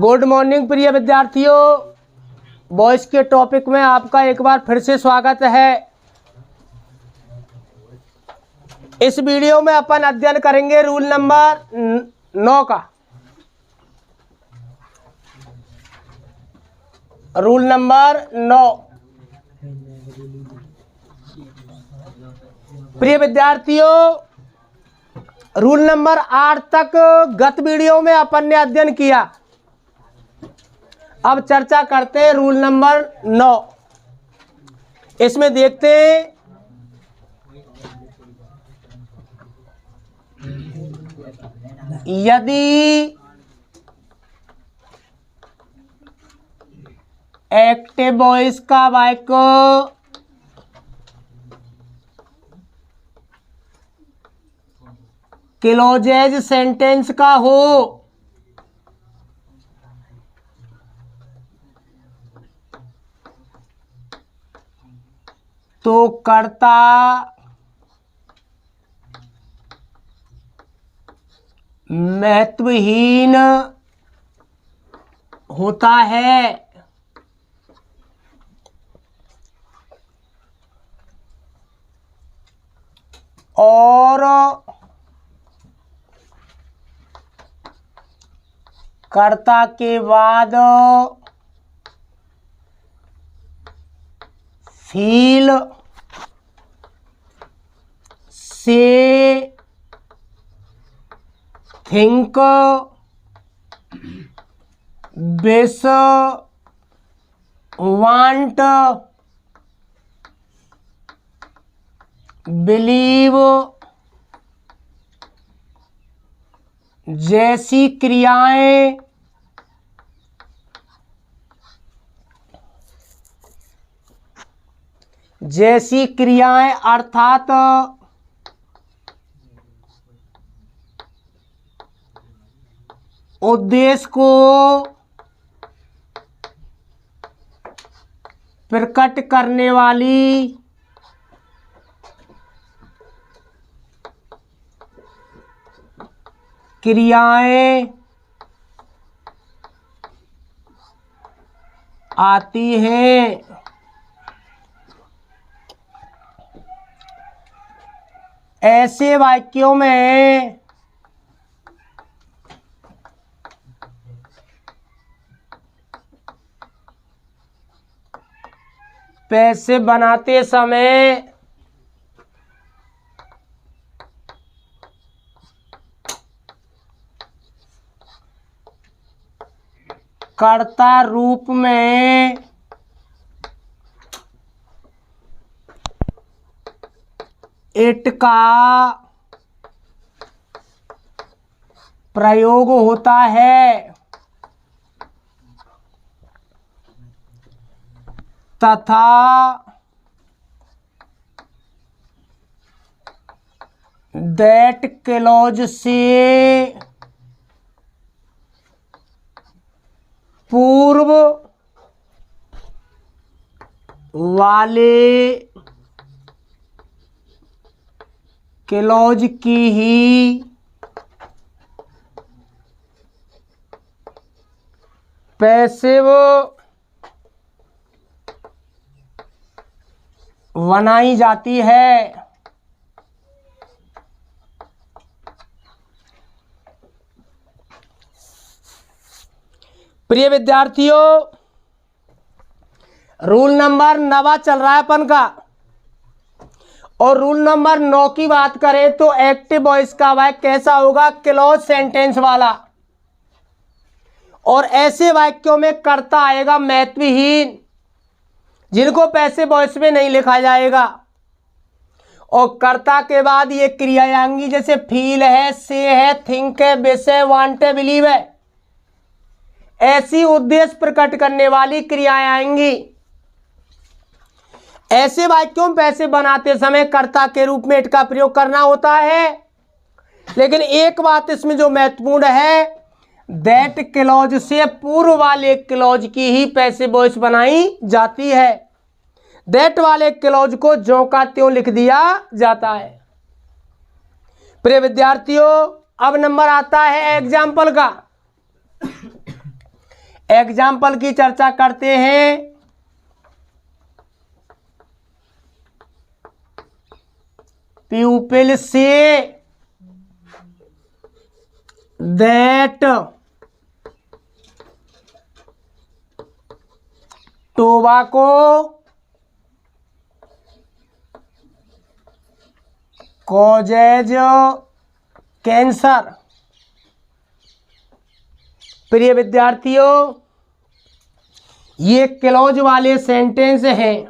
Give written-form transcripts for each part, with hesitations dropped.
Good morning प्रिय विद्यार्थियों, voice के टॉपिक में आपका एक बार फिर से स्वागत है। इस वीडियो में अपन अध्ययन करेंगे रूल नंबर 9 का। Rule number 9। प्रिय विद्यार्थियों, रूल नंबर 8 तक गत वीडियो में अपन ने अध्ययन किया। अब चर्चा करते हैं रूल नंबर 9। इसमें देखते हैं यदि एक्टिव वॉइस का वाक्य क्लोजेज सेंटेंस का हो तो कर्ता महत्वहीन होता है और कर्ता के बाद फील से थिंक विश वांट बिलीव जैसी क्रियाएं अर्थात उद्देश्य को प्रकट करने वाली क्रियाएं आती हैं। ऐसे वाक्यों में पैसे बनाते समय कर्ता रूप में इट का प्रयोग होता है तथा दैट क्लॉज से पूर्व वाले क्लॉज की ही पैसिव बनाई जाती है। प्रिय विद्यार्थियों, रूल नंबर 9 चल रहा है अपन का, और रूल नंबर 9 की बात करें तो एक्टिव वॉइस का वाक्य कैसा होगा? क्लोज सेंटेंस वाला। और ऐसे वाक्यों में कर्ता आएगा महत्वहीन, जिनको पैसिव वॉइस में नहीं लिखा जाएगा। और कर्ता के बाद ये क्रियाएं आएंगी, जैसे फील है, से है, थिंक है, विश है, वांट है, बिलीव है। ऐसी उद्देश्य प्रकट करने वाली क्रियाएं आएंगी। ऐसे वाक्यों में पैसे बनाते समय कर्ता के रूप में इट का प्रयोग करना होता है। लेकिन एक बात इसमें जो महत्वपूर्ण है, दैट क्लॉज से पूर्व वाले क्लॉज की ही पैसिव वॉइस बनाई जाती है। दैट वाले क्लॉज को ज्यों का त्यों लिख दिया जाता है। प्रिय विद्यार्थियों, अब नंबर आता है एग्जाम्पल का। एग्जाम्पल की चर्चा करते हैं। प्यूपिल से दैट टोबैको कॉजेज कैंसर। प्रिय विद्यार्थियों, ये क्लॉज वाले सेंटेंस हैं।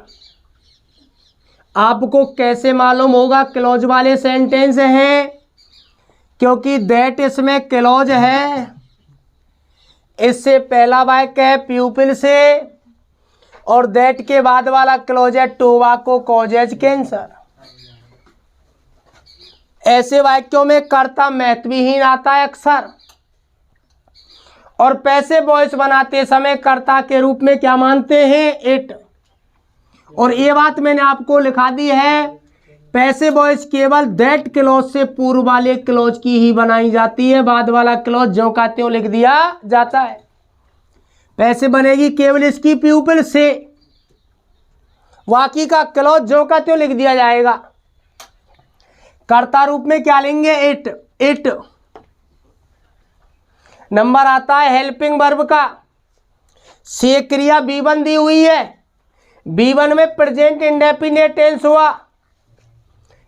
आपको कैसे मालूम होगा क्लॉज वाले सेंटेंस हैं? क्योंकि दैट इसमें क्लॉज है, इससे पहला वाक्य है प्यूपिल से, और दैट के बाद वाला क्लॉज है टोबैको कॉजेज कैंसर। ऐसे वाक्यों में कर्ता महत्वहीन आता है अक्सर, और पैसे वॉइस बनाते समय कर्ता के रूप में क्या मानते हैं? इट। और ये बात मैंने आपको लिखा दी है, पैसे वॉइस केवल दैट क्लॉज से पूर्व वाले क्लॉज की ही बनाई जाती है, बाद वाला क्लॉज ज्यों का त्यों लिख दिया जाता है। पैसे बनेगी केवल इसकी प्यूपिल से, बाकी का क्लॉज ज्यों का त्यों लिख दिया जाएगा। कर्ता रूप में क्या लेंगे? इट। इट। नंबर आता है हेल्पिंग वर्ब का। से क्रिया B1 दी हुई है, B1 में प्रेजेंट इंडेफिनिट टेंस हुआ।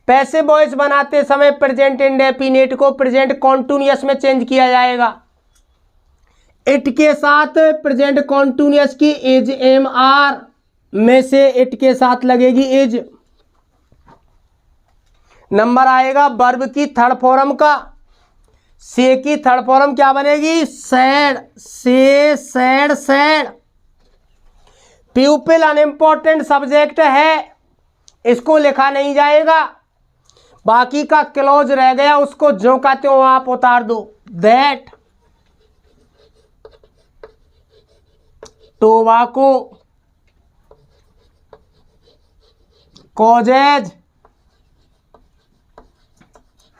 पैसे वॉइस बनाते समय प्रेजेंट इंडेफिनिट को प्रेजेंट कॉन्टिन्यूअस में चेंज किया जाएगा। इट के साथ प्रेजेंट कॉन्टिन्यूअस की इज MR में से इट के साथ लगेगी इज। नंबर आएगा वर्ब की थर्ड फॉर्म का। से की थर्ड फॉर्म क्या बनेगी? सैड। से सैड सैड। प्यूपिल अनइम्पोर्टेंट सब्जेक्ट है, इसको लिखा नहीं जाएगा, बाकी का क्लॉज रह गया, उसको जो का त्यों आप उतार दो। That tobacco causes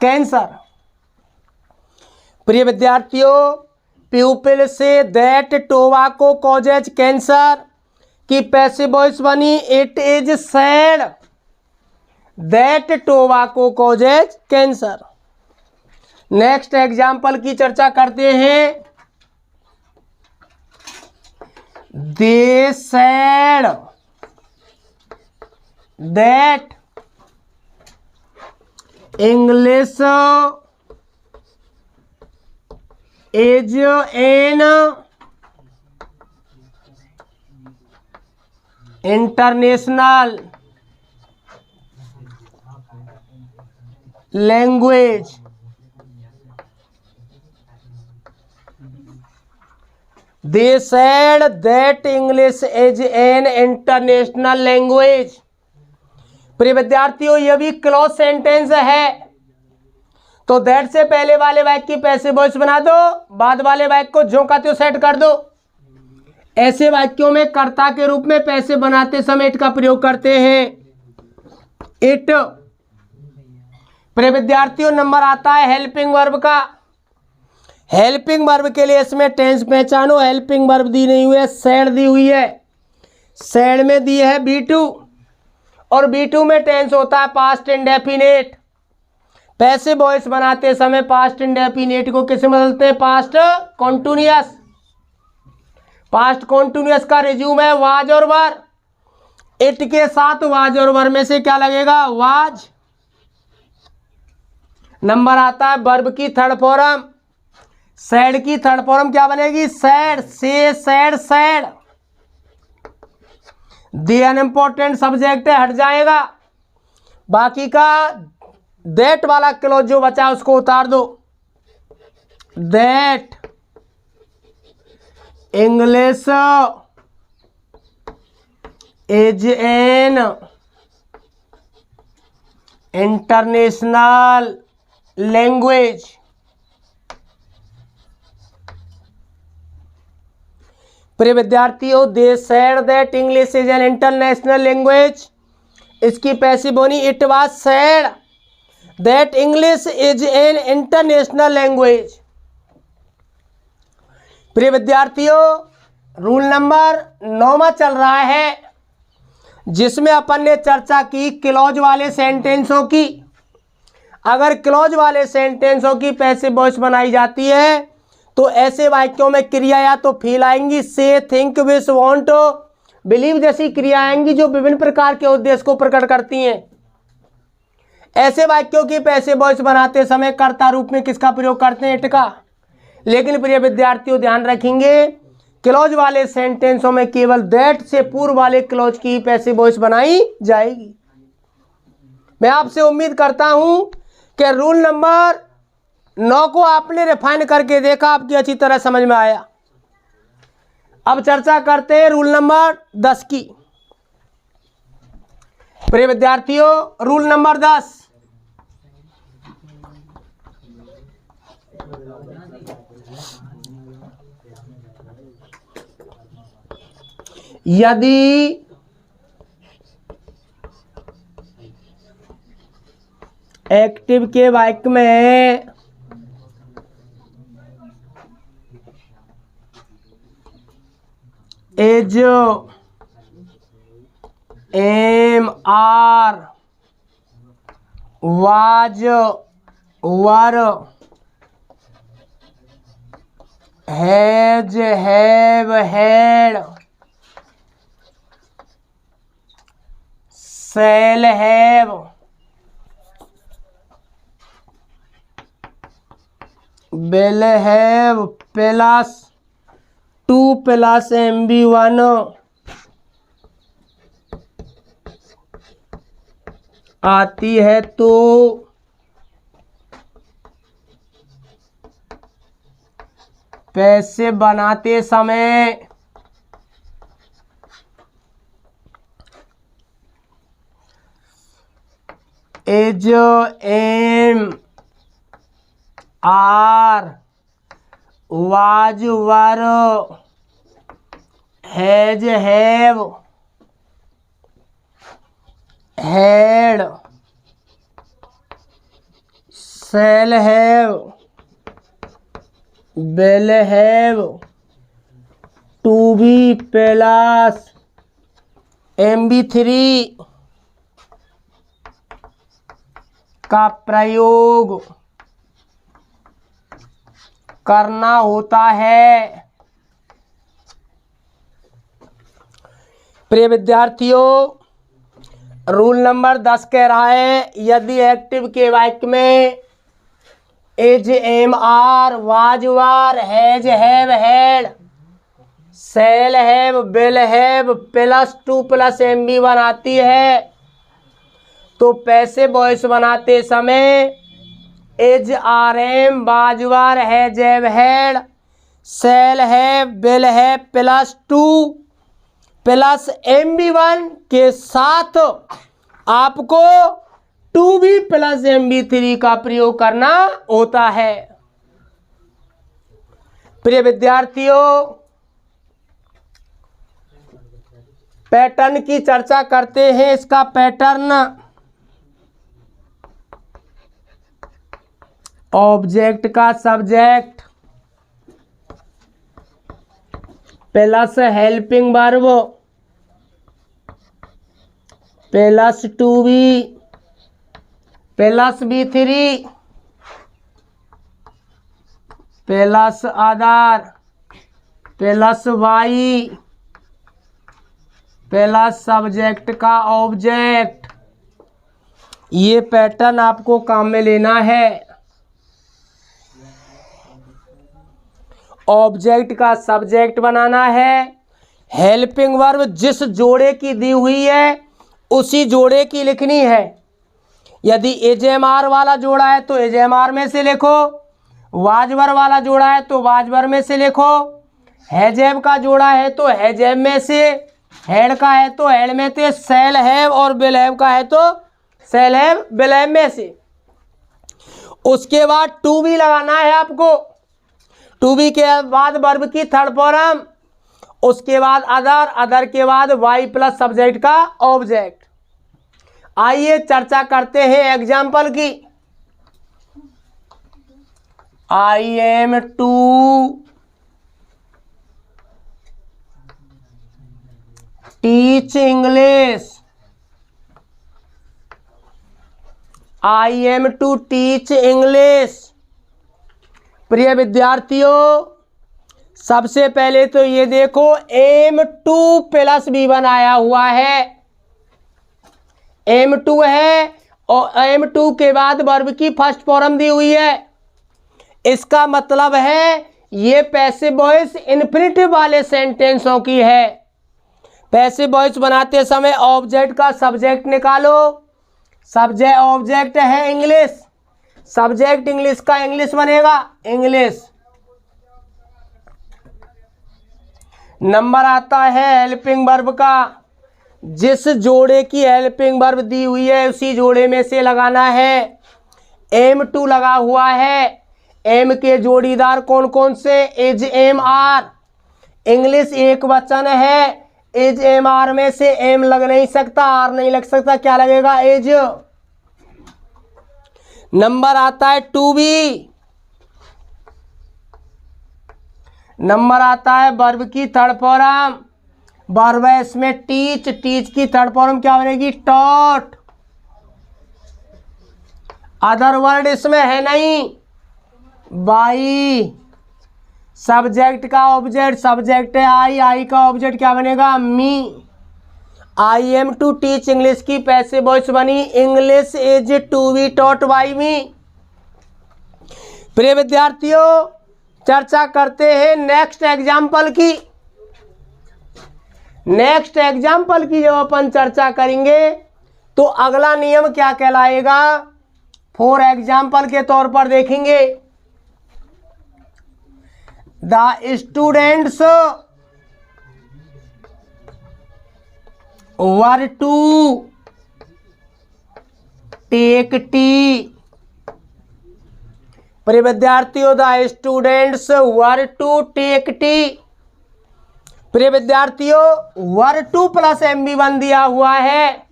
cancer. प्रिय विद्यार्थियों, प्यूपिल से दैट टोबैको कॉजेज कैंसर की पैसिव वॉइस बनी it is said that tobacco causes cancer. Next example की चर्चा करते हैं। They said that English is an international language. They said that English is an international language। प्रिय विद्यार्थियों, यह भी क्लोज सेंटेंस है, तो दैट से पहले वाले वाक्य की पैसिव वॉइस बना दो, बाद वाले वाक्य को जो का त्यों सेट कर दो। ऐसे वाक्यों में कर्ता के रूप में पैसिव बनाते समय इट का प्रयोग करते हैं। इट। प्रिय विद्यार्थियों, नंबर आता है हेल्पिंग वर्ब का। हेल्पिंग वर्ब के लिए इसमें टेंस पहचानो। हेल्पिंग वर्ब दी नहीं हुई है, सैड दी हुई है। सैड में दी है B2, और B2 में टेंस होता है पास्ट इंडेफिनिट। पैसिव वॉइस बनाते समय पास्ट इंडेफिनिट को किसे बदलते हैं? Past continuous. पास्ट कॉन्टिन्यूअस का रिज्यूम है वाज और वर। इट के साथ वाज और वर में से क्या लगेगा? वाज। नंबर आता है वर्ब की थर्ड फॉर्म। सैड की थर्ड फॉर्म क्या बनेगी? सैड। से सैड सैड। दी अनइम्पोर्टेंट सब्जेक्ट है, हट जाएगा, बाकी का दैट वाला क्लॉज जो बचा उसको उतार दो। That English is an international language. प्रिय विद्यार्थियों, they said that English is an international language. इसकी पैसिव बनी it was said that English is an international language. प्रिय विद्यार्थियों, रूल नंबर 9 चल रहा है, जिसमें अपन ने चर्चा की क्लॉज वाले सेंटेंसों की। अगर क्लॉज वाले सेंटेंसों की पैसिव वॉइस बनाई जाती है तो ऐसे वाक्यों में क्रिया या तो फील आएंगी, से, थिंक, विश, वांट, बिलीव जैसी क्रिया आएंगी जो विभिन्न प्रकार के उद्देश्य को प्रकट करती हैं। ऐसे वाक्यों की पैसिव वॉइस बनाते समय कर्ता रूप में किसका प्रयोग करते हैं? इट का। लेकिन प्रिय विद्यार्थियों ध्यान रखेंगे, क्लॉज वाले सेंटेंसों में केवल दैट से पूर्व वाले क्लॉज की पैसिव वॉइस बनाई जाएगी। मैं आपसे उम्मीद करता हूं कि रूल नंबर 9 को आपने रिफाइन करके देखा, आपकी अच्छी तरह समझ में आया। अब चर्चा करते हैं रूल नंबर 10 की। प्रिय विद्यार्थियों, रूल नंबर 10, यदि एक्टिव के वाक्य में is, am, are, was, were, has, have, had, shall have, will have plus 2 plus MB1 आती है तो पैसे बनाते समय is, am, are, was, were, has, have, had, shall have, will have, to be plus MB3 का प्रयोग करना होता है। प्रिय विद्यार्थियों, रूल नंबर 10 कह रहा है, यदि एक्टिव के वाक्य में is, am, are, was, were, has, have, had, shall have, will have plus 2 plus MB1 आती है तो पैसिव वॉइस बनाते समय is, are, am, was, were, has, have, had, shall have, will have plus 2 plus MB1 के साथ आपको 2B plus MB3 का प्रयोग करना होता है। प्रिय विद्यार्थियों, पैटर्न की चर्चा करते हैं। इसका पैटर्न ऑब्जेक्ट का subject plus helping verb plus 2B plus B3 plus other plus Y plus subject का ऑब्जेक्ट। ये पैटर्न आपको काम में लेना है। ऑब्जेक्ट का सब्जेक्ट बनाना है, हेल्पिंग वर्ब जिस जोड़े की दी हुई है उसी जोड़े की लिखनी है। यदि एजेएमआर वाला जोड़ा है तो एजेएमआर में से लिखो, वाजवर वाला जोड़ा है तो वाजवर में से लिखो, हैजेब का जोड़ा है तो हैजेब में से, हेड का है तो हेड में से, शैल हैव और विल हैव का है तो शैल हैव विल हैव में से। उसके बाद टू बी लगाना है आपको। टू बी के बाद वर्ब की थर्ड फॉर्म, उसके बाद अदर, अदर के बाद वाई प्लस सब्जेक्ट का ऑब्जेक्ट। आइए चर्चा करते हैं एग्जाम्पल की। I am to teach English, I am to teach English. प्रिय विद्यार्थियों, सबसे पहले तो ये देखो am to plus B one आया हुआ है, एम टू है और एम टू के बाद वर्ब की फर्स्ट फॉर्म दी हुई है। इसका मतलब है ये पैसिव वॉइस इन्फिनिटिव वाले सेंटेंसों की है। पैसिव वॉइस बनाते समय ऑब्जेक्ट का सब्जेक्ट निकालो। सब्जेक्ट ऑब्जेक्ट है इंग्लिश, सब्जेक्ट इंग्लिश का इंग्लिश बनेगा इंग्लिश। नंबर आता है हेल्पिंग वर्ब का। जिस जोड़े की हेल्पिंग वर्ब दी हुई है उसी जोड़े में से लगाना है। एम टू लगा हुआ है, एम के जोड़ीदार कौन कौन से? Is, am, are. इंग्लिश एक वचन है, इज, एम, आर में से एम लग नहीं सकता, आर नहीं लग सकता, क्या लगेगा? इज। नंबर आता है टू बी। नंबर आता है वर्ब की थर्ड फॉर्म। वर्ब है इसमें टीच, टीच की थर्ड फॉर्म क्या बनेगी? टॉट। अदर वर्ड इसमें है नहीं। बाई। सब्जेक्ट का ऑब्जेक्ट, सब्जेक्ट है आई, आई का ऑब्जेक्ट क्या बनेगा? Me. I am to teach English की पैसिव वॉइस बनी English is to be taught by me. प्रिय विद्यार्थियों, चर्चा करते हैं नेक्स्ट एग्जाम्पल की। नेक्स्ट एग्जाम्पल की जब अपन चर्चा करेंगे तो अगला नियम क्या कहलाएगा, फॉर एग्जाम्पल के तौर पर देखेंगे। The students were to take tea. प्रिय विद्यार्थियों, the students were to take tea. प्रिय विद्यार्थियों, वर टू प्लस MB1 दिया हुआ है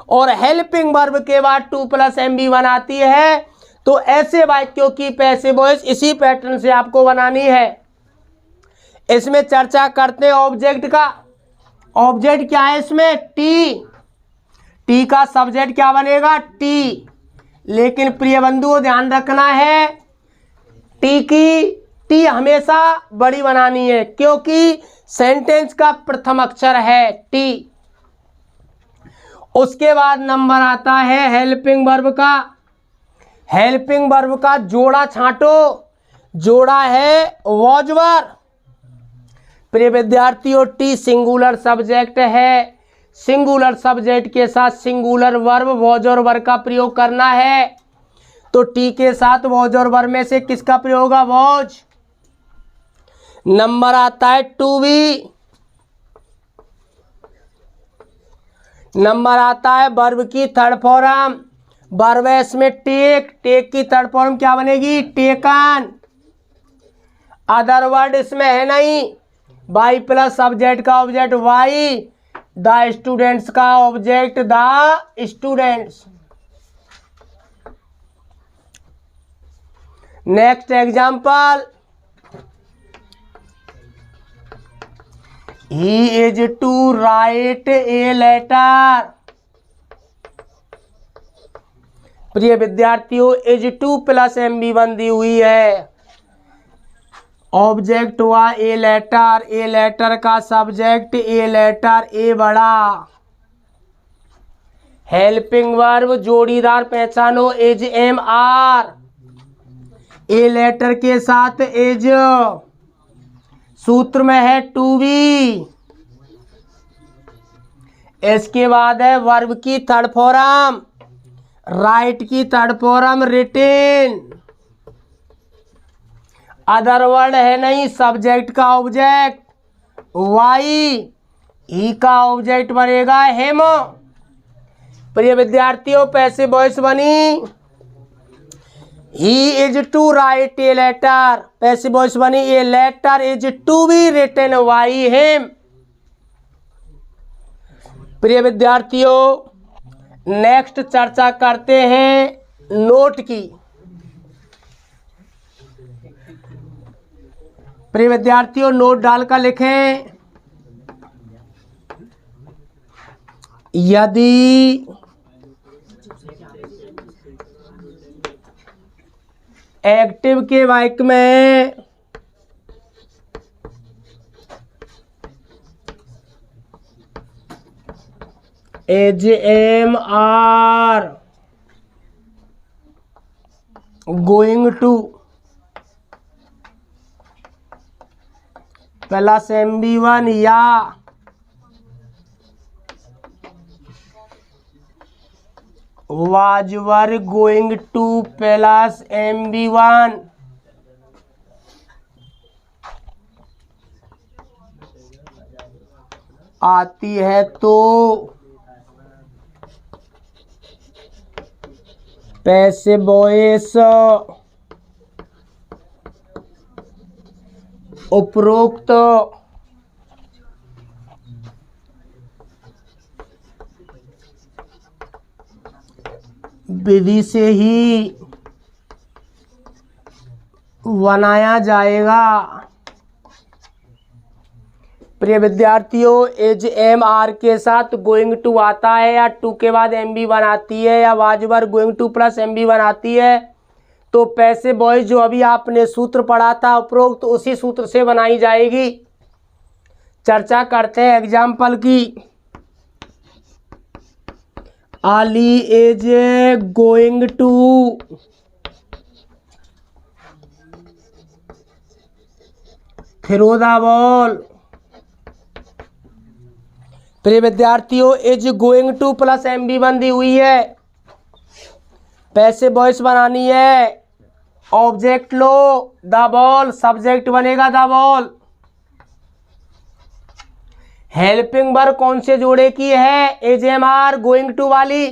और हेल्पिंग वर्ब के बाद टू प्लस MB1 आती है, तो ऐसे वाक्यों की पैसिव वॉइस इसी पैटर्न से आपको बनानी है। इसमें चर्चा करते हैं ऑब्जेक्ट का। ऑब्जेक्ट क्या है इसमें? टी। टी का सब्जेक्ट क्या बनेगा? टी। लेकिन प्रिय बंधुओं ध्यान रखना है, टी हमेशा बड़ी बनानी है क्योंकि सेंटेंस का प्रथम अक्षर है टी। उसके बाद नंबर आता है हेल्पिंग वर्ब का। हेल्पिंग वर्ब का जोड़ा छांटो। जोड़ा है वॉज वर। प्रिय विद्यार्थियों, टी सिंगुलर सब्जेक्ट है, सिंगुलर सब्जेक्ट के साथ सिंगुलर वर्ब वॉज और वर का प्रयोग करना है। तो टी के साथ वॉज और वर में से किसका प्रयोग होगा? वॉज। नंबर आता है टू बी। नंबर आता है वर्ब की थर्ड फॉर्म। वर्ब है इसमें टेक, टेक की थर्ड फॉर्म क्या बनेगी? टेकन। अदर वर्ड इसमें है नहीं। बाई प्लस सब्जेक्ट का ऑब्जेक्ट वाई, द स्टूडेंट्स का object the students. Next example, he is to write a letter. प्रिय विद्यार्थियों, इज टू प्लस MB1 दी हुई है। ऑब्जेक्ट हुआ ए लेटर, ए लेटर का सब्जेक्ट ए लेटर, ए बड़ा। हेल्पिंग वर्ब जोड़ीदार पहचानो is, am, are. A letter के साथ इज, सूत्र में है टू बी। इसके बाद है वर्ब की थर्ड फॉर्म, राइट की third form written. Other word है नहीं, सब्जेक्ट का ऑब्जेक्ट वाई, ही का ऑब्जेक्ट बनेगा हेम। प्रिय विद्यार्थियों, पैसिव वॉइस बनी he is to write a letter. Passive voice बनी a letter is to be written by him. प्रिय विद्यार्थियों, नेक्स्ट चर्चा करते हैं नोट की। प्रिय विद्यार्थियों, नोट डालकर लिखें यदि एक्टिव के वाक्य में is am are going to plus MB1 या was were going to plus MB1 आती है तो पैसिव वॉइस उपरोक्त विधि से ही बनाया जाएगा। प्रिय विद्यार्थियों, एजेएमआर के साथ गोइंग टू आता है या टू के बाद MB1 आती है या वाजवर गोइंग टू प्लस MB1 आती है तो पैसिव वॉइस जो अभी आपने सूत्र पढ़ा था उपरोक्त उसी सूत्र से बनाई जाएगी। चर्चा करते हैं एग्जाम्पल की। Ali is going to throw the ball. प्रिय विद्यार्थियों, is going to plus MB1 दी हुई है, पैसिव वॉइस बनानी है। ऑब्जेक्ट लो द बॉल, सब्जेक्ट बनेगा द बॉल। हेल्पिंग वर्ब कौन से जोड़े की है? एजेएमआर गोइंग टू वाली।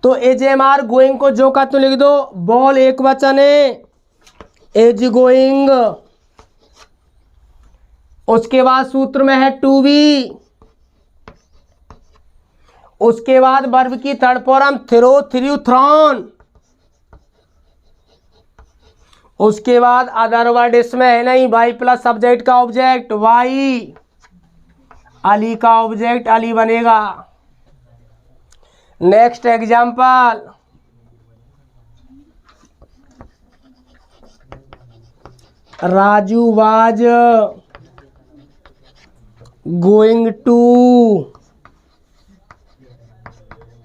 तो एजेएमआर गोइंग को जो का तो लिख दो, बॉल एक वचन है, एज गोइंग। उसके बाद सूत्र में है टू बी। उसके बाद वर्ब की third form throw, threw, thrown. उसके बाद अदर वर्ड इसमें है नहीं, वाई प्लस सब्जेक्ट का ऑब्जेक्ट वाई, अली का ऑब्जेक्ट अली बनेगा। Next example, Raju was going to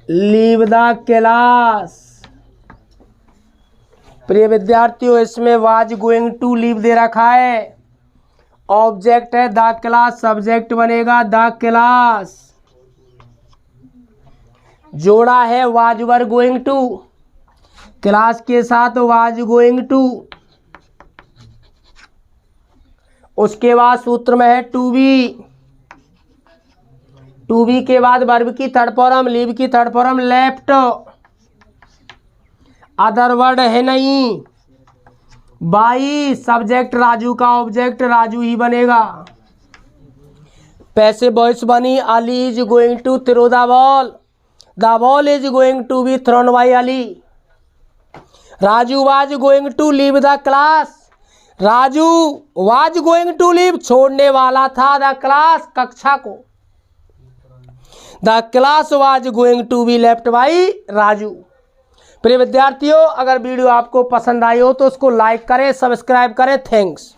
leave the class. प्रिय विद्यार्थियों, इसमें वाज गोइंग टू लीव दे रखा है, ऑब्जेक्ट है द क्लास, सब्जेक्ट बनेगा द क्लास। जोड़ा है was were going to, class के साथ वाज गोइंग टू। उसके बाद सूत्र में है टू बी। टू बी के बाद वर्ब की थर्ड फॉर्म, लीव की third form left. Other word है नहीं, बाई सब्जेक्ट राजू का ऑब्जेक्ट राजू ही बनेगा। पैसिव वॉइस बनी, Ali is going to throw the ball, the ball is going to be thrown by Ali. Raju was going to leave the class, Raju was going to leave छोड़ने वाला था the class कक्षा को, the class was going to be left by Raju. प्रिय विद्यार्थियों, अगर video आपको पसंद आई हो तो उसको लाइक करें, सब्सक्राइब करें। थैंक्स।